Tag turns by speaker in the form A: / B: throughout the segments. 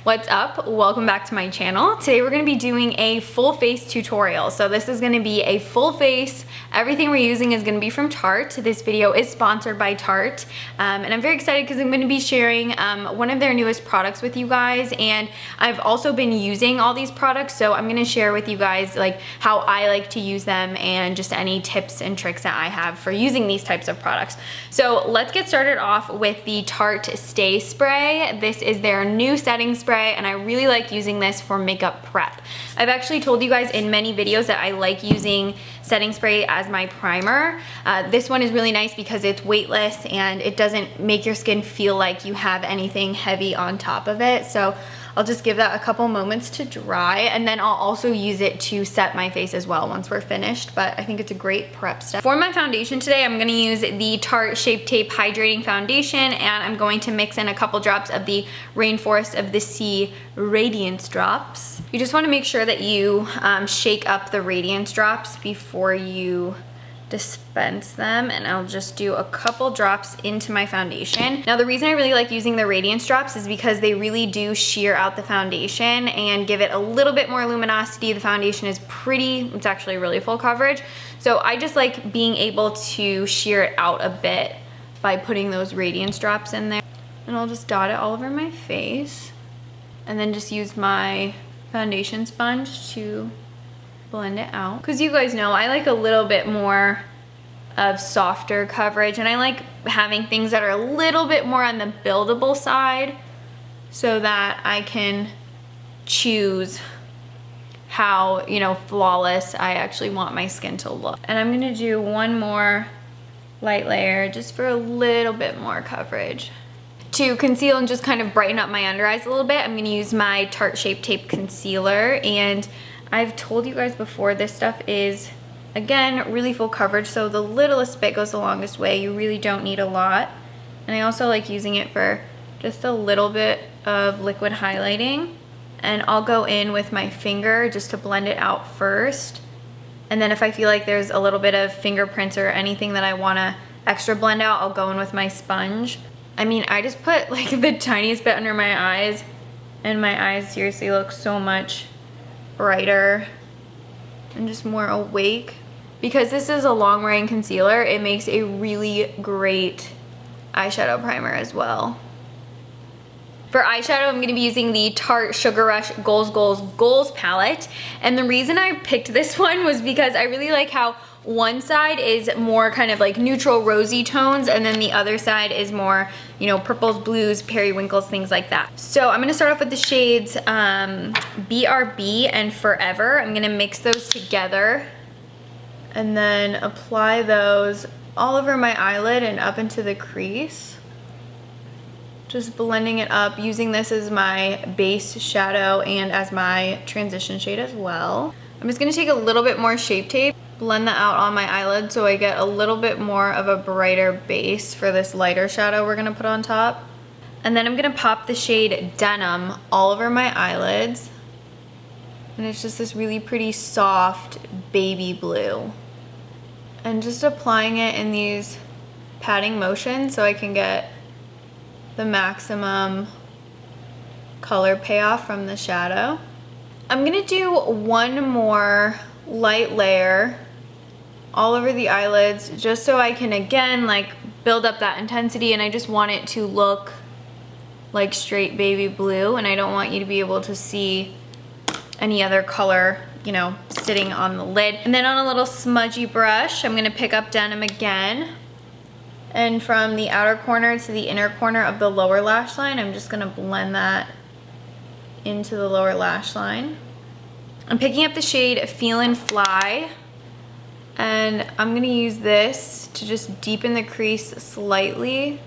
A: What's up? Welcome back to my channel. Today we're going to be doing a full face tutorial. So this is going to be a full face. Everything we're using is going to be from Tarte. This video is sponsored by Tarte. And I'm very excited because I'm going to be sharing one of their newest products with you guys. And I've also been using all these products. So I'm going to share with you guys like how I like to use them and just any tips and tricks that I have for using these types of products. So let's get started off with the Tarte Stay Spray. This is their new setting spray, and I really like using this for makeup prep. I've actually told you guys in many videos that I like using setting spray as my primer. This one is really nice because it's weightless and it doesn't make your skin feel like you have anything heavy on top of it. So I'll just give that a couple moments to dry, and then I'll also use it to set my face as well once we're finished, but I think it's a great prep step. For my foundation today, I'm gonna use the Tarte Shape Tape Hydrating Foundation, and I'm going to mix in a couple drops of the Rainforest of the Sea Radiance Drops. You just wanna make sure that you shake up the Radiance Drops before you dispense them, and I'll just do a couple drops into my foundation. Now the reason I really like using the Radiance Drops is because they really do sheer out the foundation and give it a little bit more luminosity. The foundation is it's actually really full coverage. So I just like being able to sheer it out a bit by putting those Radiance Drops in there. And I'll just dot it all over my face and then just use my foundation sponge to blend it out. Because you guys know I like a little bit more of softer coverage, and I like having things that are a little bit more on the buildable side so that I can choose how, you know, flawless I actually want my skin to look. And I'm gonna do one more light layer just for a little bit more coverage. To conceal and just kind of brighten up my under eyes a little bit, I'm gonna use my Tarte Shape Tape Concealer, and I've told you guys before, this stuff is, again, really full coverage, so the littlest bit goes the longest way. You really don't need a lot. And I also like using it for just a little bit of liquid highlighting. And I'll go in with my finger just to blend it out first. And then if I feel like there's a little bit of fingerprints or anything that I wanna extra blend out, I'll go in with my sponge. I mean, I just put like the tiniest bit under my eyes, and my eyes seriously look so much brighter and just more awake. Because this is a long wearing concealer, it makes a really great eyeshadow primer as well. For eyeshadow, I'm going to be using the Tarte Sugar Rush Goals palette, and the reason I picked this one was because I really like how one side is more kind of like neutral rosy tones, and then the other side is more, you know, purples, blues, periwinkles, things like that. So I'm gonna start off with the shades BRB and Forever. I'm gonna mix those together and then apply those all over my eyelid and up into the crease. Just blending it up, using this as my base shadow and as my transition shade as well. I'm just gonna take a little bit more Shape Tape, blend that out on my eyelid so I get a little bit more of a brighter base for this lighter shadow we're gonna put on top. And then I'm gonna pop the shade Denim all over my eyelids. And it's just this really pretty soft baby blue. And just applying it in these patting motions so I can get the maximum color payoff from the shadow. I'm gonna do one more light layer all over the eyelids just so I can again like build up that intensity, and I just want it to look like straight baby blue, and I don't want you to be able to see any other color, you know, sitting on the lid. And then on a little smudgy brush, I'm gonna pick up Denim again, and from the outer corner to the inner corner of the lower lash line, I'm just gonna blend that into the lower lash line. I'm picking up the shade Feel and Fly, and I'm gonna use this to just deepen the crease slightly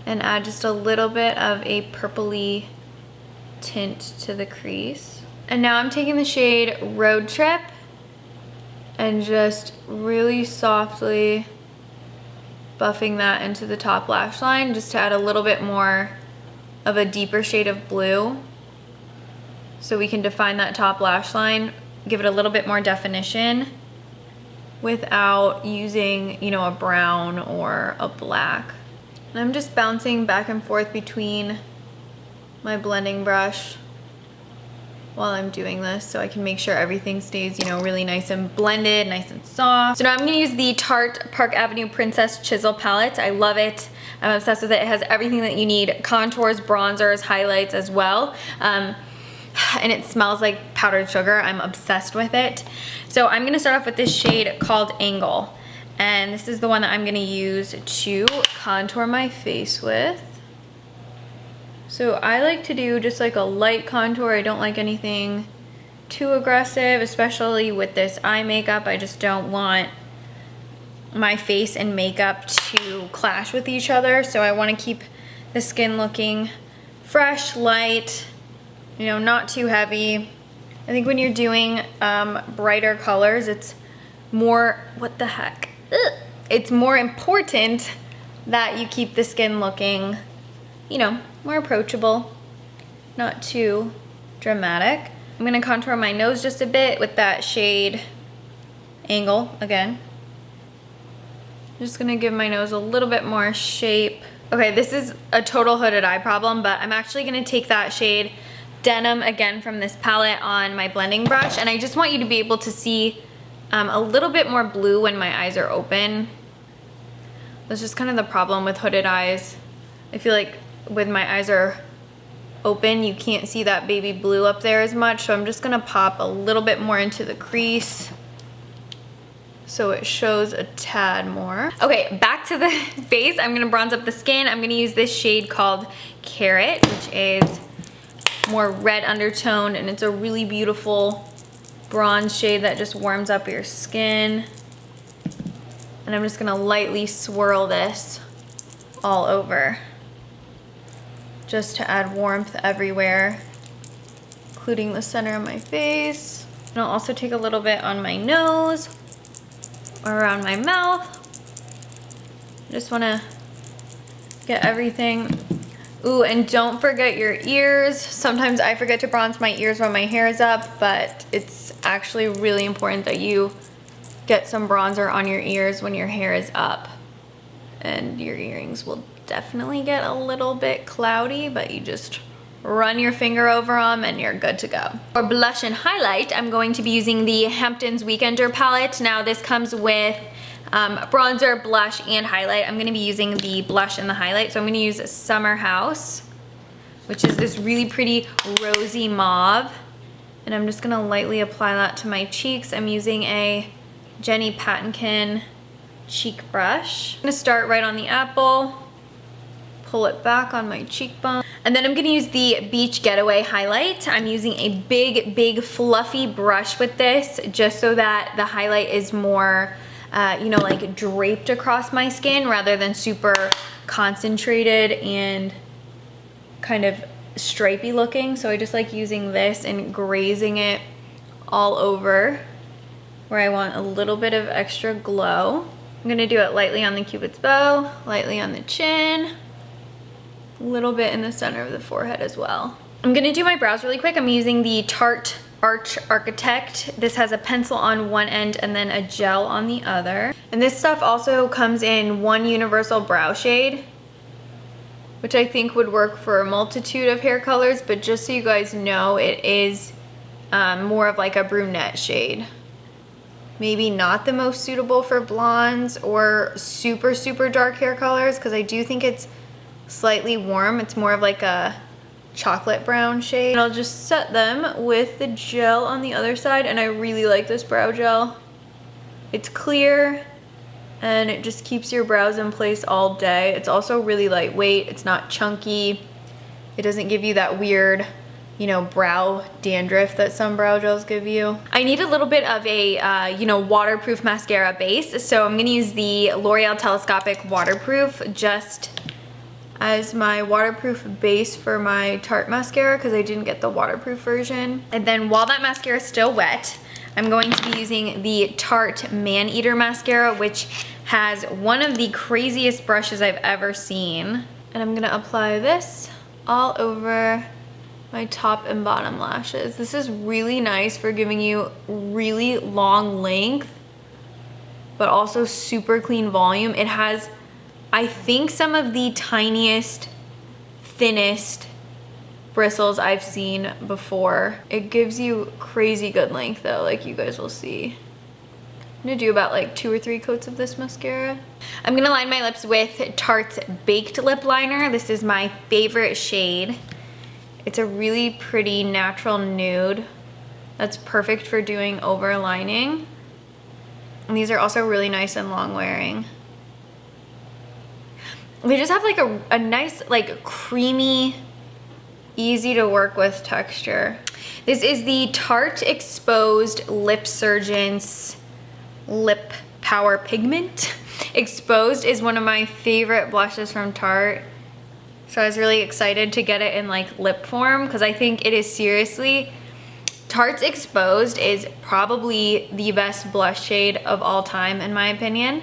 A: and add just a little bit of a purpley tint to the crease. And now I'm taking the shade Road Trip and just really softly buffing that into the top lash line just to add a little bit more of a deeper shade of blue so we can define that top lash line, give it a little bit more definition without using, you know, a brown or a black. And I'm just bouncing back and forth between my blending brush while I'm doing this so I can make sure everything stays, you know, really nice and blended, nice and soft. So now I'm gonna use the Tarte Park Avenue Princess Chisel palette. I love it. I'm obsessed with it. It has everything that you need: contours, bronzers, highlights as well. And it smells like powdered sugar. I'm obsessed with it. So I'm gonna start off with this shade called Angle. And this is the one that I'm gonna use to contour my face with. So I like to do just like a light contour. I don't like anything too aggressive, especially with this eye makeup. I just don't want my face and makeup to clash with each other. So I want to keep the skin looking fresh, light, you know, not too heavy. I think when you're doing brighter colors, it's more, what the heck? Ugh. It's more important that you keep the skin looking, you know, more approachable, not too dramatic. I'm gonna contour my nose just a bit with that shade Angle again. I'm just gonna give my nose a little bit more shape. Okay, this is a total hooded eye problem, but I'm actually gonna take that shade Denim again from this palette on my blending brush, and I just want you to be able to see a little bit more blue when my eyes are open. That's just kind of the problem with hooded eyes. I feel like when my eyes are open, you can't see that baby blue up there as much, so I'm just gonna pop a little bit more into the crease so it shows a tad more. Okay, back to the face. I'm gonna bronze up the skin. I'm gonna use this shade called Carrot, which is more red undertone, and it's a really beautiful bronze shade that just warms up your skin. And I'm just gonna lightly swirl this all over, just to add warmth everywhere, including the center of my face. And I'll also take a little bit on my nose or around my mouth. I just wanna get everything. Ooh, and don't forget your ears. Sometimes I forget to bronze my ears when my hair is up, but it's actually really important that you get some bronzer on your ears when your hair is up. And your earrings will definitely get a little bit cloudy, but you just run your finger over them and you're good to go. For blush and highlight, I'm going to be using the Hamptons Weekender palette. Now this comes with bronzer, blush, and highlight. I'm gonna be using the blush and the highlight. So I'm gonna use Summer House, which is this really pretty rosy mauve. And I'm just gonna lightly apply that to my cheeks. I'm using a Jenny Pattinkin cheek brush. I'm gonna start right on the apple, pull it back on my cheekbone. And then I'm gonna use the Beach Getaway highlight. I'm using a big fluffy brush with this, just so that the highlight is more, you know, like draped across my skin rather than super concentrated and kind of stripey looking. So I just like using this and grazing it all over where I want a little bit of extra glow. I'm gonna do it lightly on the Cupid's bow, lightly on the chin, a little bit in the center of the forehead as well. I'm gonna do my brows really quick. I'm using the Tarte Arch Architect. This has a pencil on one end and then a gel on the other. And this stuff also comes in one universal brow shade, which I think would work for a multitude of hair colors, but just so you guys know, it is more of like a brunette shade. Maybe not the most suitable for blondes or super dark hair colors, because I do think it's slightly warm. It's more of like a chocolate brown shade. And I'll just set them with the gel on the other side, and I really like this brow gel. It's clear and it just keeps your brows in place all day. It's also really lightweight. It's not chunky. It doesn't give you that weird, you know, brow dandruff that some brow gels give you. I need a little bit of a, you know, waterproof mascara base. So I'm gonna use the L'Oreal Telescopic Waterproof just as my waterproof base for my Tarte mascara, because I didn't get the waterproof version. And then while that mascara is still wet, I'm going to be using the Tarte Man Eater mascara, which has one of the craziest brushes I've ever seen. And I'm gonna apply this all over my top and bottom lashes. This is really nice for giving you really long length, but also super clean volume. It has, I think, some of the tiniest, thinnest bristles I've seen before. It gives you crazy good length though, like you guys will see. I'm gonna do about like 2 or 3 coats of this mascara. I'm gonna line my lips with Tarte's Baked Lip Liner. This is my favorite shade. It's a really pretty natural nude that's perfect for doing overlining. And these are also really nice and long wearing. They just have like a nice, like creamy, easy to work with texture. This is the Tarte Exposed Lip Surgeon's Lip Power Pigment. Exposed is one of my favorite blushes from Tarte. So I was really excited to get it in like lip form because I think it is seriously, Tarte's Exposed is probably the best blush shade of all time in my opinion.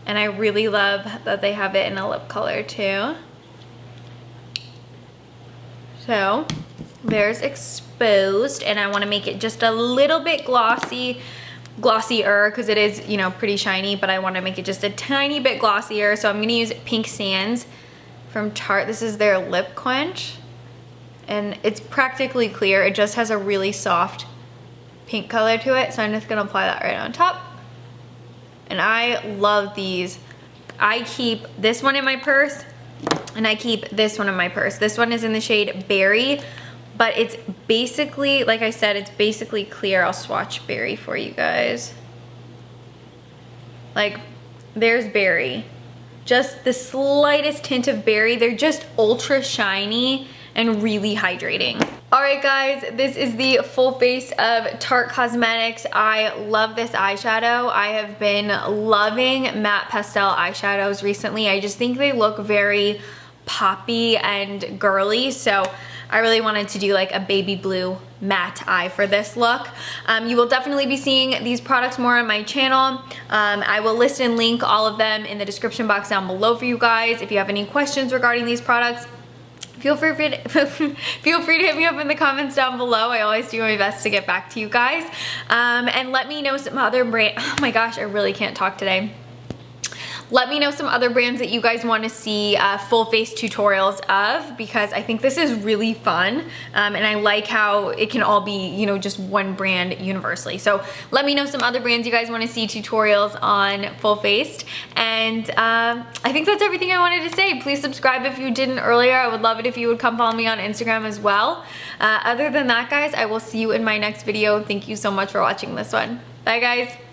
A: And I really love that they have it in a lip color too. So there's Exposed, and I want to make it just a little bit glossier because it is, you know, pretty shiny, but I want to make it just a tiny bit glossier. So I'm going to use Pink Sands from Tarte. This is their lip quench, and it's practically clear. It just has a really soft pink color to it. So I'm just going to apply that right on top. And I love these. I keep this one in my purse, and I keep this one in my purse. This one is in the shade Berry, but it's basically, like I said, it's basically clear. I'll swatch Berry for you guys. Like, there's Berry. Just the slightest hint of Berry. They're just ultra shiny and really hydrating. All right guys, this is the full face of Tarte Cosmetics. I love this eyeshadow. I have been loving matte pastel eyeshadows recently. I just think they look very poppy and girly, so I really wanted to do like a baby blue matte eye for this look. You will definitely be seeing these products more on my channel. I will list and link all of them in the description box down below for you guys. If you have any questions regarding these products, feel free to hit me up in the comments down below. I always do my best to get back to you guys. And let me know some other oh my gosh, I really can't talk today. Let me know some other brands that you guys want to see full face tutorials of, because I think this is really fun, and I like how it can all be, you know, just one brand universally. So let me know some other brands you guys want to see tutorials on full faced, and I think that's everything I wanted to say. Please subscribe if you didn't earlier. I would love it if you would come follow me on Instagram as well. Other than that guys, I will see you in my next video. Thank you so much for watching this one. Bye guys.